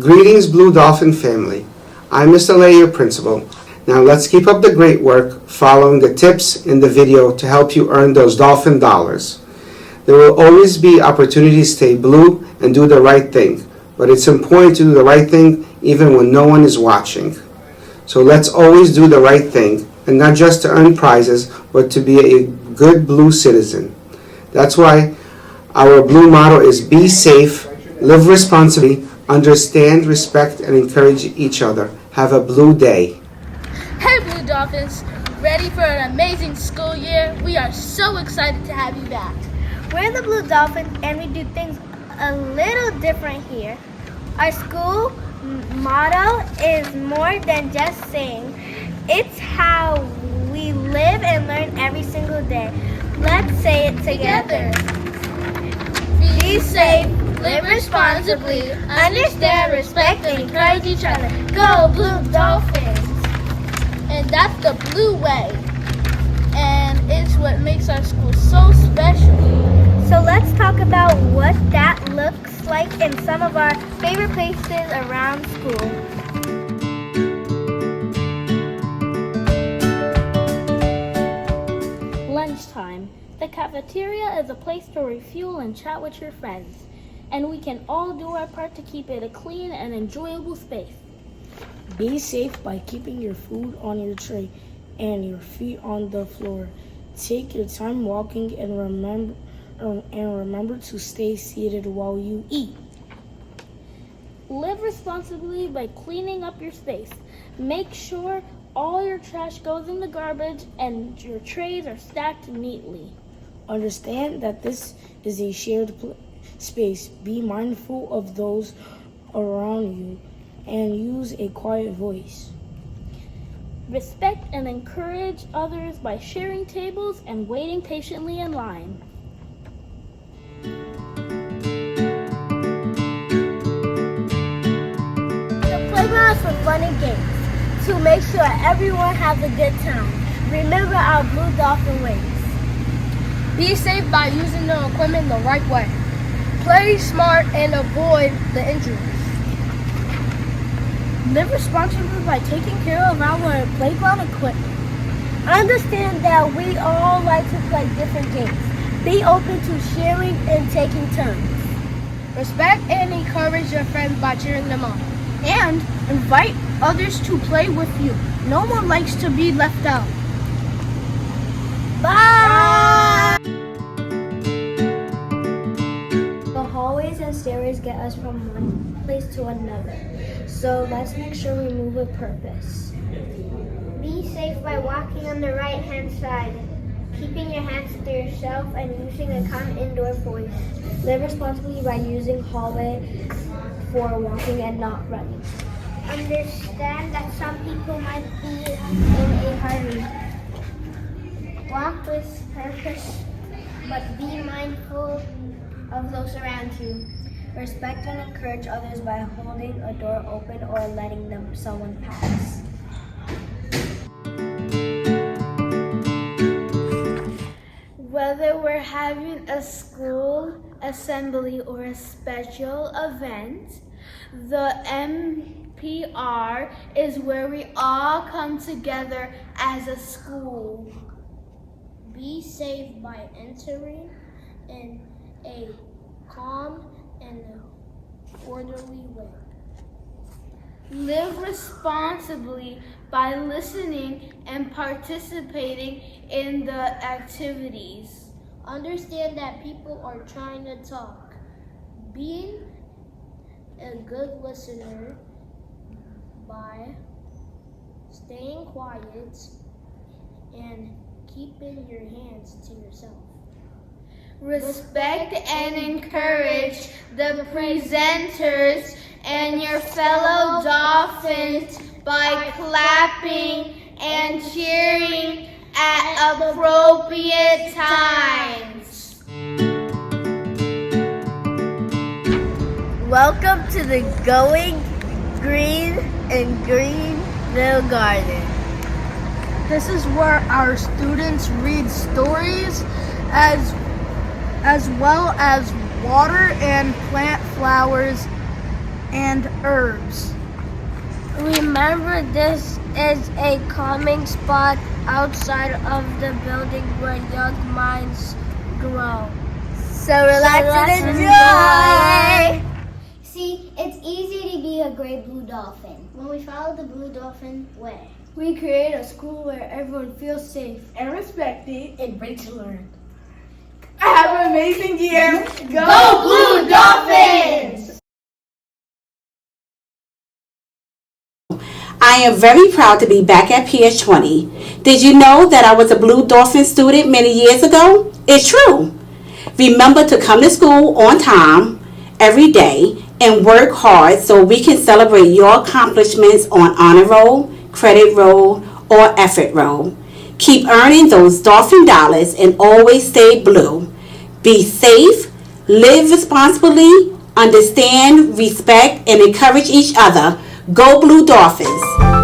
Greetings, Blue Dolphin family. I'm Mr. Lay, your principal. Now let's keep up the great work following the tips in the video to help you earn those dolphin dollars. There will always be opportunities to stay blue and do the right thing, but it's important to do the right thing even when no one is watching. So let's always do the right thing, and not just to earn prizes, but to be a good blue citizen. That's why our blue motto is be safe, live responsibly, understand, respect, and encourage each other. Have a blue day. Hey Blue Dolphins, ready for an amazing school year? We are so excited to have you back. We're the Blue Dolphins and we do things a little different here. Our school motto is more than just saying. It's how we live and learn every single day. Let's say it together. Be safe, live responsibly, understand, respect, and encourage each other. Go Blue Dolphins! And that's the blue way. And it's what makes our school so special. So let's talk about what that looks like in some of our favorite places around school. Lunchtime. The cafeteria is a place to refuel and chat with your friends, and we can all do our part to keep it a clean and enjoyable space. Be safe by keeping your food on your tray and your feet on the floor. Take your time walking and remember to stay seated while you eat. Live responsibly by cleaning up your space. Make sure all your trash goes in the garbage and your trays are stacked neatly. Understand that this is a shared space. Be mindful of those around you and use a quiet voice. Respect and encourage others by sharing tables and waiting patiently in line. The playground is for fun and games to make sure everyone has a good time. Remember our Blue Dolphin ways. Be safe by using the equipment the right way. Play smart and avoid the injuries. Live responsibly by taking care of our playground equipment. Understand that we all like to play different games. Be open to sharing and taking turns. Respect and encourage your friends by cheering them on. And invite others to play with you. No one likes to be left out. Bye! The hallways and stairways get us from one place to another. So let's make sure we move with purpose. Be safe by walking on the right-hand side, keeping your hands to yourself and using a calm indoor voice. Live responsibly by using hallway for walking and not running. Understand that some people might be in a hurry. Walk with purpose, but be mindful of those around you. Respect and encourage others by holding a door open or letting someone pass. Whether we're having a school assembly or a special event, the MPR is where we all come together as a school. Be safe by entering in a calm and orderly way. Live responsibly by listening and participating in the activities. Understand that people are trying to talk. Being a good listener by staying quiet and keeping your hands to yourself. Respect and encourage the presenters and your fellow dolphins by clapping and cheering at appropriate times. Welcome to the Going Green and Greenville Garden. This is where our students read stories as well as water and plant flowers and herbs. Remember, this is a calming spot outside of the building where young minds grow. So relax and enjoy! See, it's easy to be a great blue dolphin when we follow the blue dolphin way. We create a school where everyone feels safe And respected and ready to learn. Have an amazing year. Go Blue Dolphins! I am very proud to be back at PS20. Did you know that I was a Blue Dolphin student many years ago? It's true. Remember to come to school on time every day and work hard so we can celebrate your accomplishments on honor roll, credit roll, or effort roll. Keep earning those dolphin dollars and always stay blue. Be safe, live responsibly, understand, respect, and encourage each other. Go Blue Dolphins!